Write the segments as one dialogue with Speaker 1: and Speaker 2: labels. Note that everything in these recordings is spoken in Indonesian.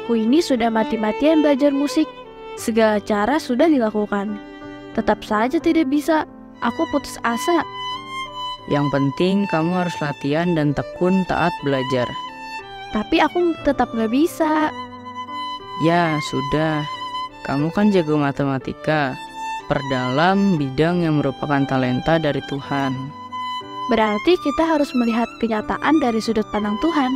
Speaker 1: Aku ini sudah mati-matian belajar musik. Segala cara sudah dilakukan. Tetap saja tidak bisa. Aku putus asa.
Speaker 2: Yang penting kamu harus latihan dan tekun taat belajar.
Speaker 1: Tapi aku tetap gak bisa.
Speaker 2: Ya, sudah. Kamu kan jago matematika. Perdalam bidang yang merupakan talenta dari Tuhan.
Speaker 1: Berarti kita harus melihat kenyataan dari sudut pandang Tuhan.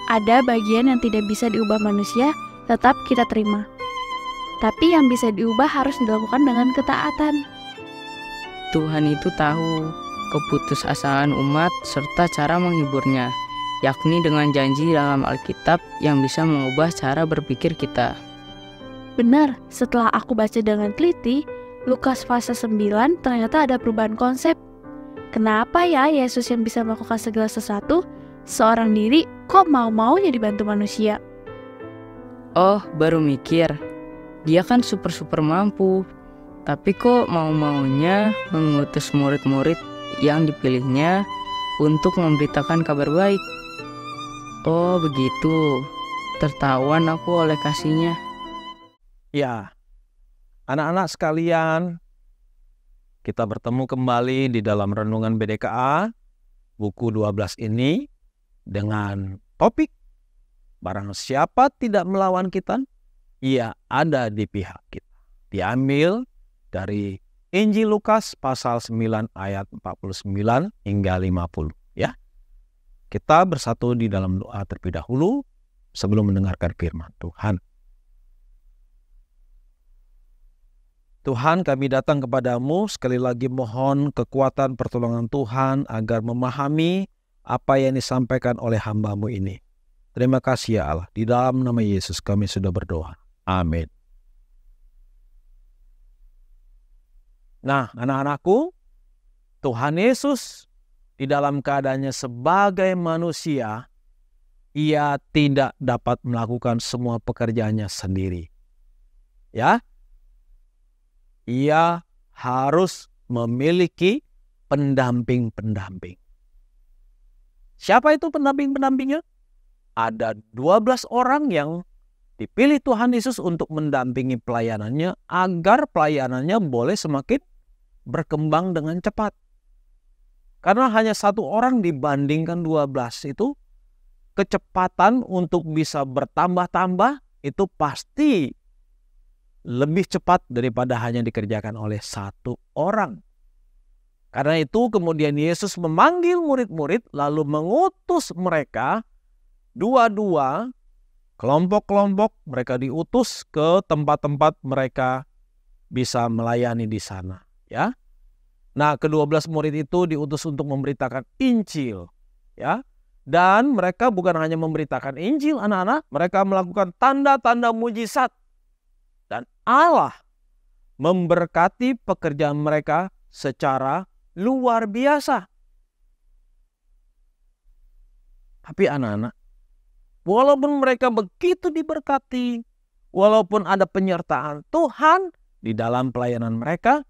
Speaker 1: Ada bagian yang tidak bisa diubah manusia, tetap kita terima. Tapi yang bisa diubah harus dilakukan dengan ketaatan.
Speaker 2: Tuhan itu tahu keputusasaan umat serta cara menghiburnya, yakni dengan janji dalam Alkitab yang bisa mengubah cara berpikir kita.
Speaker 1: Benar, setelah aku baca dengan teliti, Lukas pasal 9 ternyata ada perubahan konsep. Kenapa ya Yesus yang bisa melakukan segala sesuatu, seorang diri kok mau-maunya dibantu manusia?
Speaker 2: Oh, baru mikir. Dia kan super mampu. Tapi kok mau-maunya mengutus murid-murid yang dipilihnya untuk memberitakan kabar baik? Oh, begitu. Tertawan aku oleh kasihnya.
Speaker 3: Ya, anak-anak sekalian, kita bertemu kembali di dalam Renungan BDKA, buku 12 ini, dengan topik, barang siapa tidak melawan kita, ia ada di pihak kita. Diambil dari Injil Lukas pasal 9 ayat 49 hingga 50. Ya. Kita bersatu di dalam doa terlebih dahulu sebelum mendengarkan firman Tuhan. Tuhan, kami datang kepadamu, sekali lagi mohon kekuatan pertolongan Tuhan agar memahami apa yang disampaikan oleh hamba-Mu ini. Terima kasih ya Allah, di dalam nama Yesus kami sudah berdoa. Amin. Nah, anak-anakku, Tuhan Yesus di dalam keadaannya sebagai manusia, ia tidak dapat melakukan semua pekerjaannya sendiri. Ya, ia harus memiliki pendamping-pendamping. Siapa itu pendamping-pendampingnya? Ada 12 orang yang dipilih Tuhan Yesus untuk mendampingi pelayanannya agar pelayanannya boleh semakin berkembang dengan cepat. Karena hanya satu orang dibandingkan 12 itu, kecepatan untuk bisa bertambah-tambah itu pasti lebih cepat daripada hanya dikerjakan oleh satu orang. Karena itu kemudian Yesus memanggil murid-murid lalu mengutus mereka dua-dua, kelompok-kelompok mereka diutus ke tempat-tempat mereka bisa melayani di sana. Ya. Nah, ke-12 murid itu diutus untuk memberitakan Injil. Ya. Dan mereka bukan hanya memberitakan Injil, anak-anak, mereka melakukan tanda-tanda mujizat. Dan Allah memberkati pekerjaan mereka secara luar biasa. Tapi anak-anak, walaupun mereka begitu diberkati, walaupun ada penyertaan Tuhan di dalam pelayanan mereka,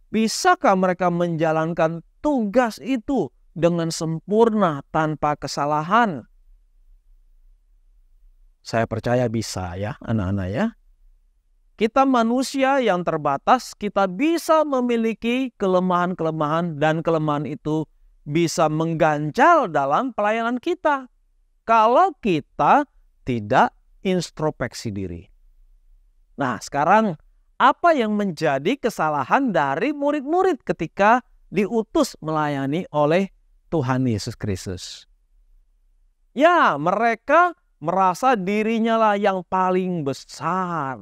Speaker 3: bisakah mereka menjalankan tugas itu dengan sempurna tanpa kesalahan? Saya percaya bisa ya anak-anak ya. Kita manusia yang terbatas, kita bisa memiliki kelemahan-kelemahan dan kelemahan itu bisa mengganjal dalam pelayanan kita. Kalau kita tidak introspeksi diri. Nah, sekarang apa yang menjadi kesalahan dari murid-murid ketika diutus melayani oleh Tuhan Yesus Kristus? Ya, mereka merasa dirinya lah yang paling besar.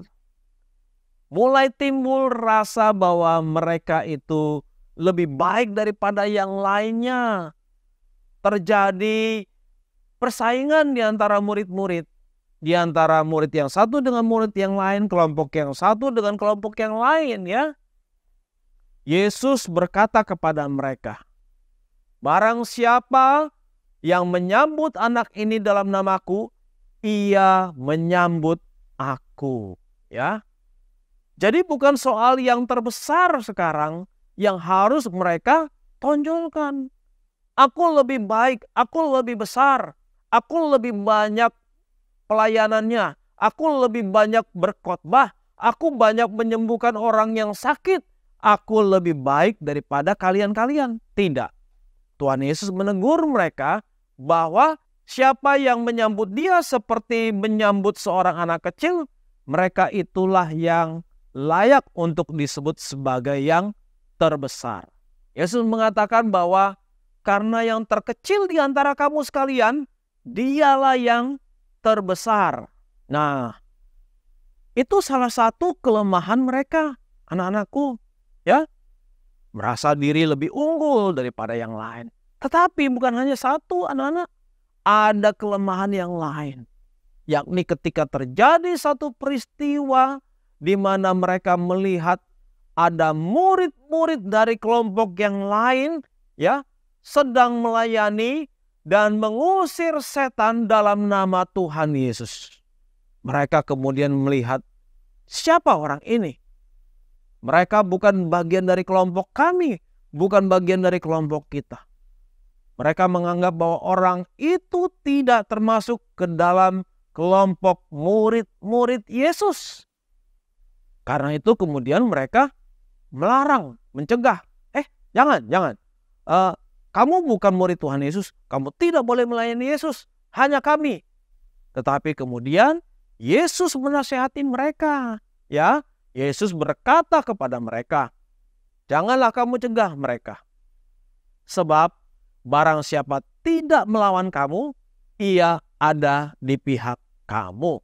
Speaker 3: Mulai timbul rasa bahwa mereka itu lebih baik daripada yang lainnya. Terjadi persaingan di antara murid-murid. Di antara murid yang satu dengan murid yang lain, kelompok yang satu dengan kelompok yang lain ya. Yesus berkata kepada mereka, barang siapa yang menyambut anak ini dalam namaku, ia menyambut aku. Ya. Jadi bukan soal yang terbesar sekarang yang harus mereka tonjolkan. Aku lebih baik, aku lebih besar, aku lebih banyak pelayanannya, aku lebih banyak berkhotbah, aku banyak menyembuhkan orang yang sakit, aku lebih baik daripada kalian-kalian. Tidak. Tuhan Yesus menegur mereka bahwa siapa yang menyambut dia seperti menyambut seorang anak kecil, mereka itulah yang layak untuk disebut sebagai yang terbesar. Yesus mengatakan bahwa karena yang terkecil di antara kamu sekalian, dialah yang terbesar. Nah, itu salah satu kelemahan mereka, anak-anakku, ya. Merasa diri lebih unggul daripada yang lain. Tetapi bukan hanya satu, anak-anak. Ada kelemahan yang lain. Yakni ketika terjadi satu peristiwa di mana mereka melihat ada murid-murid dari kelompok yang lain, ya, sedang melayani dan mengusir setan dalam nama Tuhan Yesus. Mereka kemudian melihat, siapa orang ini? Mereka bukan bagian dari kelompok kami, bukan bagian dari kelompok kita. Mereka menganggap bahwa orang itu tidak termasuk ke dalam kelompok murid-murid Yesus. Karena itu kemudian mereka melarang, mencegah. Jangan. Kamu bukan murid Tuhan Yesus, kamu tidak boleh melayani Yesus, hanya kami. Tetapi kemudian Yesus menasihati mereka, ya. Yesus berkata kepada mereka, janganlah kamu cegah mereka. Sebab barang siapa tidak melawan kamu, ia ada di pihak kamu.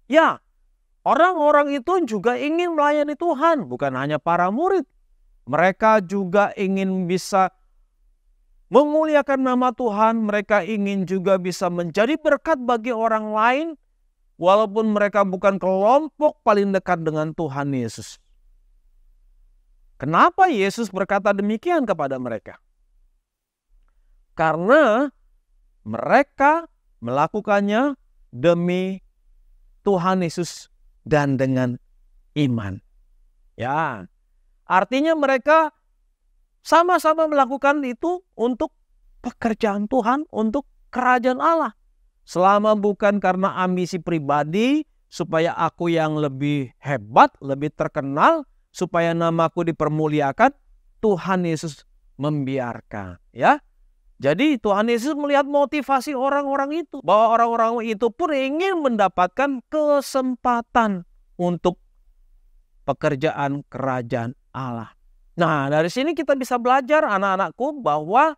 Speaker 3: Ya, orang-orang itu juga ingin melayani Tuhan, bukan hanya para murid. Mereka juga ingin bisa memuliakan nama Tuhan, mereka ingin juga bisa menjadi berkat bagi orang lain, walaupun mereka bukan kelompok paling dekat dengan Tuhan Yesus. Kenapa Yesus berkata demikian kepada mereka? Karena mereka melakukannya demi Tuhan Yesus dan dengan iman. Ya, artinya mereka sama-sama melakukan itu untuk pekerjaan Tuhan, untuk kerajaan Allah. Selama bukan karena ambisi pribadi, supaya aku yang lebih hebat, lebih terkenal, supaya namaku dipermuliakan, Tuhan Yesus membiarkan. Ya, jadi Tuhan Yesus melihat motivasi orang-orang itu, bahwa orang-orang itu pun ingin mendapatkan kesempatan untuk pekerjaan kerajaan Allah. Nah, dari sini kita bisa belajar, anak-anakku, bahwa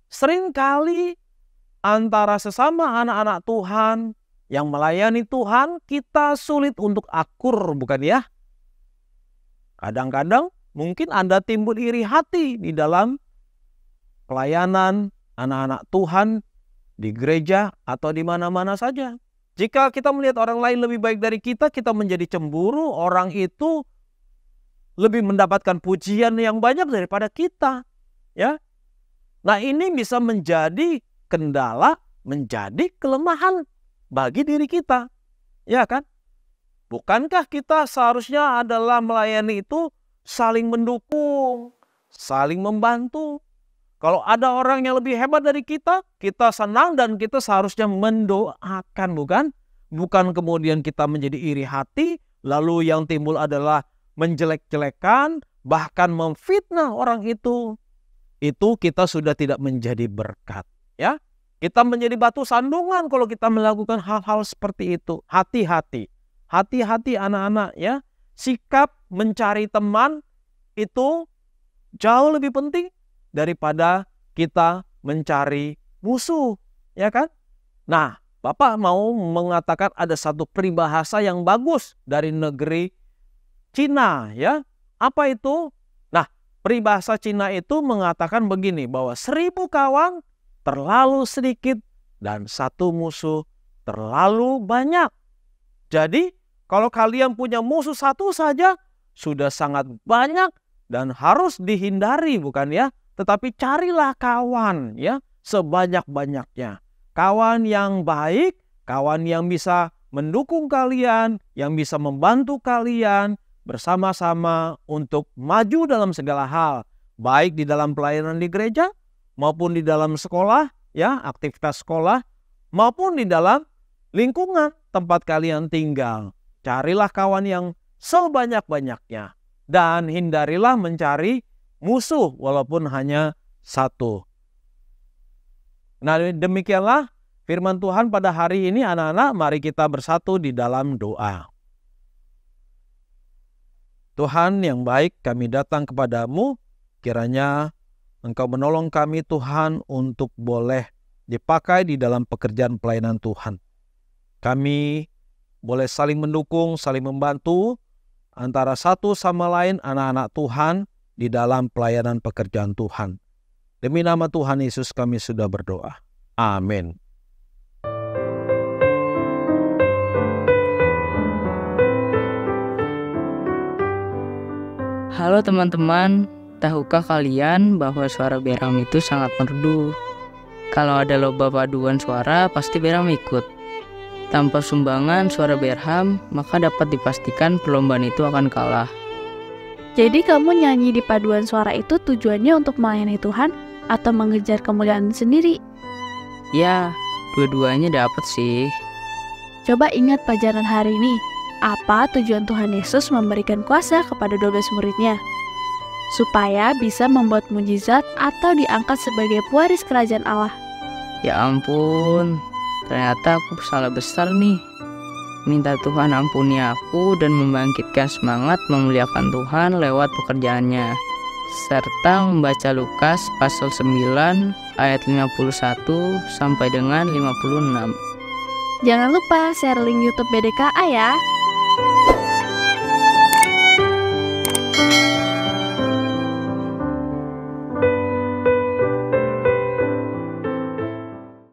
Speaker 3: seringkali antara sesama anak-anak Tuhan yang melayani Tuhan, kita sulit untuk akur, bukan ya? Kadang-kadang mungkin Anda timbul iri hati di dalam pelayanan anak-anak Tuhan di gereja atau di mana-mana saja. Jika kita melihat orang lain lebih baik dari kita menjadi cemburu, orang itu lebih mendapatkan pujian yang banyak daripada kita, ya. Nah, ini bisa menjadi kendala, menjadi kelemahan bagi diri kita, ya kan? Bukankah kita seharusnya adalah melayani itu saling mendukung, saling membantu? Kalau ada orang yang lebih hebat dari kita senang dan kita seharusnya mendoakan, bukan? Bukan kemudian kita menjadi iri hati, lalu yang timbul adalah menjelek-jelekan, bahkan memfitnah orang itu. Itu kita sudah tidak menjadi berkat, ya. Kita menjadi batu sandungan kalau kita melakukan hal-hal seperti itu. Hati-hati. Hati-hati anak-anak, ya. Sikap mencari teman itu jauh lebih penting daripada kita mencari musuh, ya kan? Nah, Bapak mau mengatakan ada satu peribahasa yang bagus dari negeri Cina, ya. Apa itu? Nah, peribahasa Cina itu mengatakan begini, bahwa 1000 kawan terlalu sedikit dan 1 musuh terlalu banyak. Jadi, kalau kalian punya musuh 1 saja sudah sangat banyak dan harus dihindari, bukan ya? Tetapi carilah kawan, ya, sebanyak-banyaknya. Kawan yang baik, kawan yang bisa mendukung kalian, yang bisa membantu kalian bersama-sama untuk maju dalam segala hal, baik di dalam pelayanan di gereja maupun di dalam sekolah, ya, aktivitas sekolah, maupun di dalam lingkungan, tempat kalian tinggal. Carilah kawan yang sebanyak-banyaknya. Dan hindarilah mencari musuh walaupun hanya satu. Nah, demikianlah firman Tuhan pada hari ini anak-anak. Mari kita bersatu di dalam doa. Tuhan yang baik, kami datang kepadamu. Kiranya Engkau menolong kami Tuhan untuk boleh dipakai di dalam pekerjaan pelayanan Tuhan. Kami boleh saling mendukung, saling membantu antara satu sama lain anak-anak Tuhan di dalam pelayanan pekerjaan Tuhan. Demi nama Tuhan Yesus kami sudah berdoa. Amin.
Speaker 2: Halo teman-teman, tahukah kalian bahwa suara Beram itu sangat merdu? Kalau ada lomba paduan suara, pasti Beram ikut. Tanpa sumbangan suara Berham, maka dapat dipastikan perlombaan itu akan kalah.
Speaker 1: Jadi kamu nyanyi di paduan suara itu tujuannya untuk melayani Tuhan atau mengejar kemuliaan sendiri?
Speaker 2: Ya, dua-duanya dapat sih.
Speaker 1: Coba ingat pelajaran hari ini. Apa tujuan Tuhan Yesus memberikan kuasa kepada 12 muridnya? Supaya bisa membuat mujizat atau diangkat sebagai pewaris kerajaan Allah.
Speaker 2: Ya ampun, ternyata aku salah besar nih. Minta Tuhan ampuni aku dan membangkitkan semangat memuliakan Tuhan lewat pekerjaannya. Serta membaca Lukas pasal 9 ayat 51 sampai dengan 56.
Speaker 1: Jangan lupa share link YouTube BDKA ya.